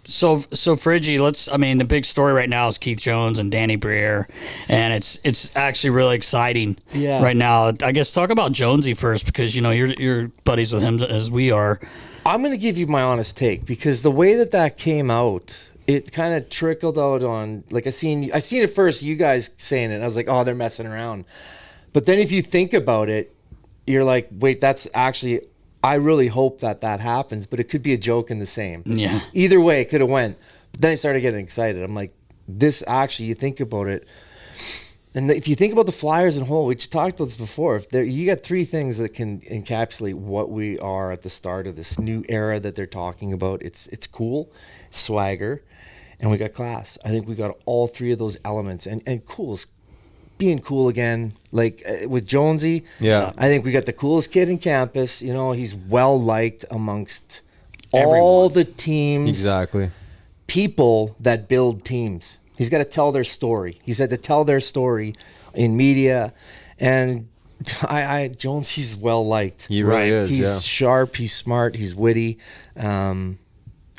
So Friggy, the big story right now is Keith Jones and Danny Briere, and it's actually really exciting right now. I guess talk about Jonesy first, because you're buddies with him as we are. I'm going to give you my honest take, because the way that came out, it kind of trickled out on, like, I seen it first, you guys saying it, and I was like, oh, they're messing around. But then if you think about it, you're like, wait, that's actually, I really hope that happens, but it could be a joke in the same. Yeah. Either way, it could have went. But then I started getting excited. I'm like, this actually, you think about it. And if you think about the Flyers in whole, we talked about this before. You got three things that can encapsulate what we are at the start of this new era that they're talking about. It's cool, swagger, and we got class. I think we got all three of those elements. And cool is being cool again. Like with Jonesy, I think we got the coolest kid in campus. He's well liked amongst all the teams. Exactly. People that build teams. He's got to tell their story. He's had to tell their story in media, and Jones, he's well liked. He really is. He's sharp. He's smart. He's witty.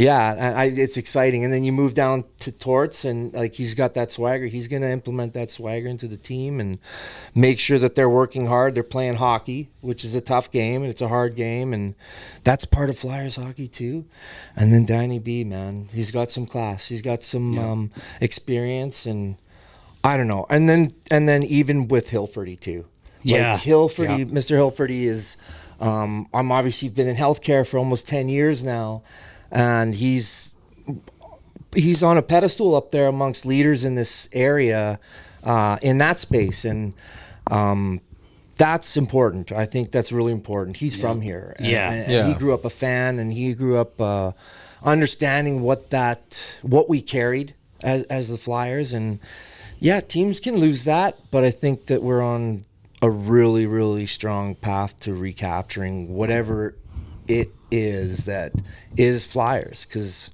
It's exciting. And then you move down to Torts, and like he's got that swagger. He's going to implement that swagger into the team and make sure that they're working hard. They're playing hockey, which is a tough game, and it's a hard game, and that's part of Flyers hockey too. And then Danny B, man, he's got some class. He's got some experience, and I don't know. And then even with Hilferty too. Like Mr. Hilferty is. I'm obviously been in healthcare for almost 10 years now. And he's on a pedestal up there amongst leaders in this area, in that space, and that's important. I think that's really important. He's from here, and he grew up a fan, and he grew up understanding what we carried as the Flyers, and teams can lose that, but I think that we're on a really, really strong path to recapturing whatever it is that is Flyers, because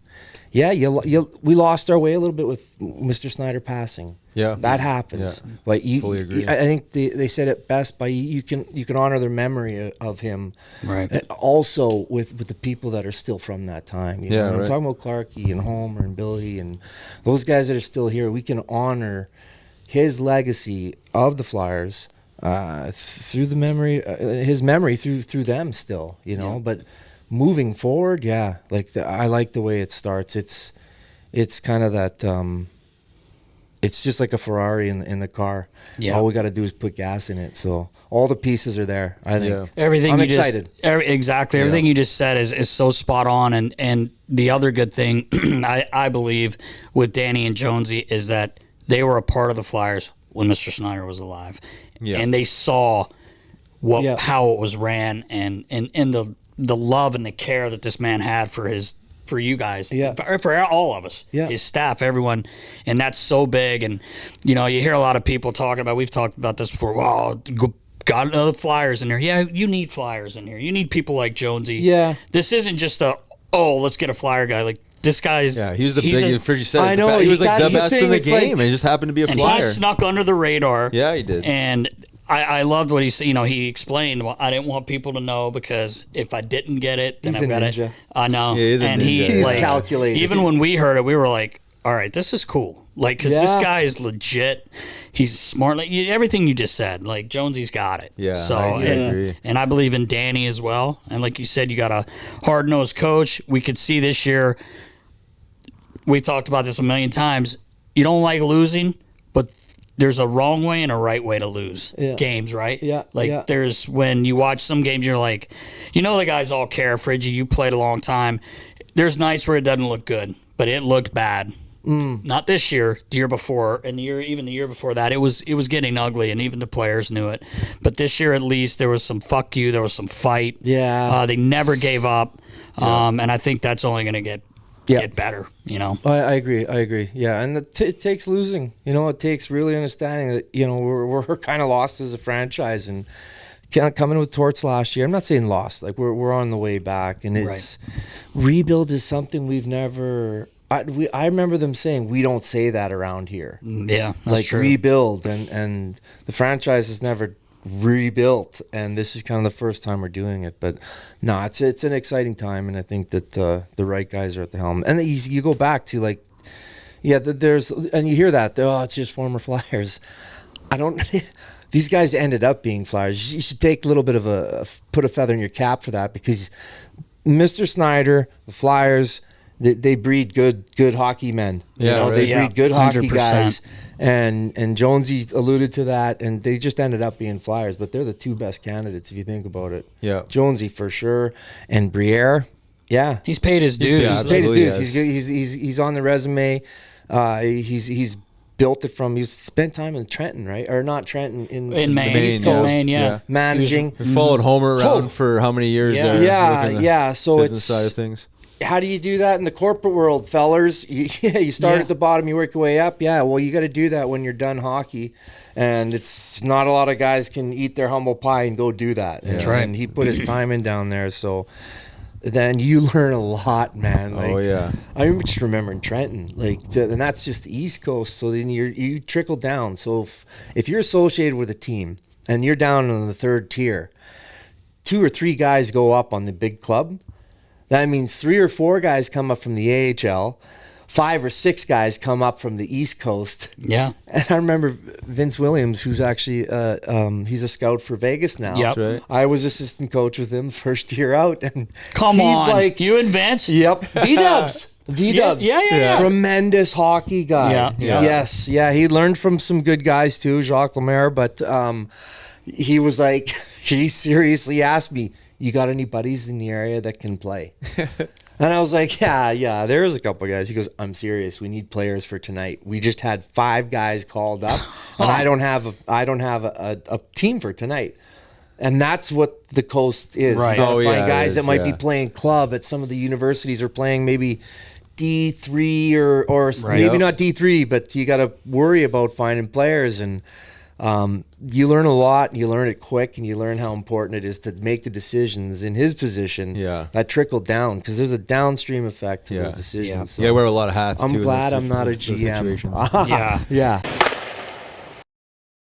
we lost our way a little bit with Mr. Snyder passing. That happens. Like fully agree. I think they said it best by you can honor their memory of him, right? Also with the people that are still from that time. I'm talking about Clarkey and Homer and Billy and those guys that are still here. We can honor his legacy of the Flyers through the memory, his memory through them still, but moving forward, I like the way it starts. It's kind of that, it's just like a Ferrari in the car. All we got to do is put gas in it. So all the pieces are there, I think. Everything I'm you excited. Exactly. Everything you just said is so spot on. And the other good thing, I believe, with Danny and Jonesy is that they were a part of the Flyers when Mr. Snyder was alive. And they saw how it was ran and the love and the care that this man had for you guys, for all of us, his staff, everyone, and that's so big. And you hear a lot of people talking about. We've talked about this before. Wow, got another Flyers in there. Yeah, you need Flyers in here. You need people like Jonesy. This isn't just let's get a Flyer guy. Like this guy's. Yeah, he was the big. Fridge said I know he was like the best in the game, and he just happened to be a and Flyer. He snuck under the radar. Yeah, he did. And I loved what he said. He explained, well, I didn't want people to know because if I didn't get it, then I've got it. I know. He's calculated. Even when we heard it, we were like, all right, this is cool. Like, because this guy is legit. He's smart. Like, everything you just said. Like, Jonesy's got it. Yeah, so, I agree. And I believe in Danny as well. And like you said, you got a hard-nosed coach. We could see this year, we talked about this a million times. You don't like losing, but there's a wrong way and a right way to lose games, right? There's when you watch some games, you're like, the guys all care. Friggy, you played a long time. There's nights where it doesn't look good, but it looked bad. Not this year, the year before, and even the year before that, it was getting ugly, and even the players knew it. But this year, at least, there was some fuck you, there was some fight. They never gave up, and I think that's only going to get better. I agree. Yeah, and it takes losing. It takes really understanding that we're kind of lost as a franchise, and coming with Torts last year. I'm not saying lost, like we're on the way back, and it's rebuild is something we've never. I remember them saying we don't say that around here. Yeah, that's like true. Rebuild, and the franchise has never rebuilt, and this is kind of the first time we're doing it. But no, it's an exciting time, and I think that the right guys are at the helm. And you go back to like, there's, and you hear that, it's just former Flyers. I don't. These guys ended up being Flyers. You should take a little bit of put a feather in your cap for that, because Mr. Snyder, the Flyers, they breed good hockey men. They breed good 100%. Hockey guys. And Jonesy alluded to that, and they just ended up being Flyers. But they're the two best candidates if you think about it. Yeah, Jonesy for sure, and Briere. Yeah, he's paid his dues. He's paid his dues. He's on the resume. He's built it from. He's spent time in Trenton, right? Or not Trenton, in Maine. East Coast, Maine, managing. We followed Homer around for how many years? So business it's side of things. How do you do that in the corporate world, fellers? You start at the bottom, you work your way up. Yeah, well, you got to do that when you're done hockey, and it's not a lot of guys can eat their humble pie and go do that. That's right. And he put his time in down there, so then you learn a lot, man. I just remember in Trenton, and that's just the East Coast. So then you trickle down. So if you're associated with a team and you're down in the third tier, 2 or 3 guys go up on the big club. That means 3 or 4 guys come up from the AHL, 5 or 6 guys come up from the East Coast. Yeah. And I remember Vince Williams, who's actually he's a scout for Vegas now. Yep. That's right. I was assistant coach with him first year out, and Come he's on, like, you and Vince. Yep, V-Dubs. Yeah. Tremendous hockey guy. Yeah. Yes. Yeah. He learned from some good guys too, Jacques Lemaire. But he was like, he seriously asked me, "You got any buddies in the area that can play?" And I was like, yeah, there's a couple guys. He goes, "I'm serious. We need players for tonight. We just had 5 guys called up, and I don't have a team for tonight." And that's what the coast is. Right. You gotta find guys is, that might be playing club at some of the universities, or playing maybe D3 or maybe not D3, but you got to worry about finding players. And you learn a lot, and you learn it quick, and you learn how important it is to make the decisions in his position that trickle down, because there's a downstream effect to those decisions. So. Yeah, wear a lot of hats. I'm too glad I'm not a GM. Yeah.